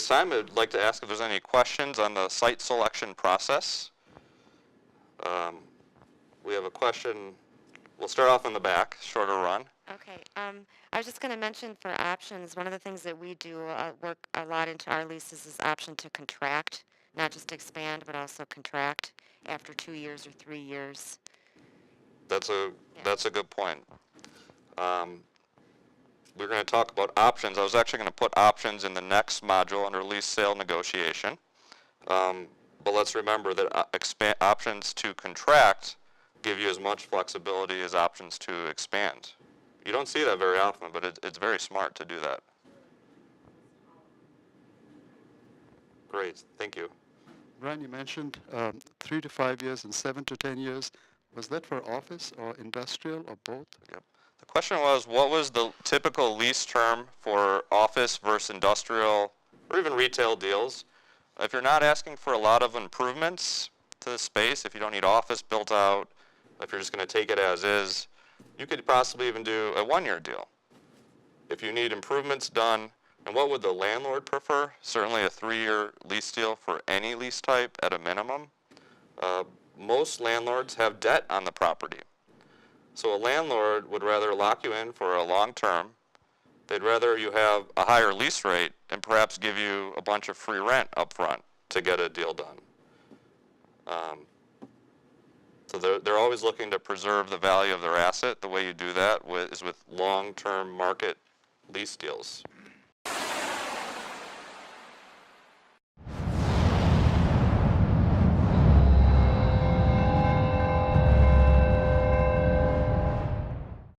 this time, I'd like to ask if there's any questions on the site selection process. We have a question. We'll start off in the back, shorter run. Okay. I was just going to mention for options, one of the things that we do work a lot into our leases is option to contract, not just expand, but also contract after 2 years or 3 years. That's a Yeah. that's a good point. We're going to talk about options. I was actually going to put options in the next module under lease sale negotiation. But let's remember that options to contract give you as much flexibility as options to expand. You don't see that very often, but it's very smart to do that. Great, thank you. Brian, you mentioned 3 to 5 years and 7 to 10 years. Was that for office or industrial or both? Yep. The question was, what was the typical lease term for office versus industrial or even retail deals? If you're not asking for a lot of improvements to the space, if you don't need office built out, if you're just going to take it as is, you could possibly even do a 1-year deal. If you need improvements done, and what would the landlord prefer? Certainly a 3-year lease deal for any lease type at a minimum. Most landlords have debt on the property. So a landlord would rather lock you in for a long term. They'd rather you have a higher lease rate and perhaps give you a bunch of free rent up front to get a deal done. So they're always looking to preserve the value of their asset. The way you do that is with long-term market lease deals.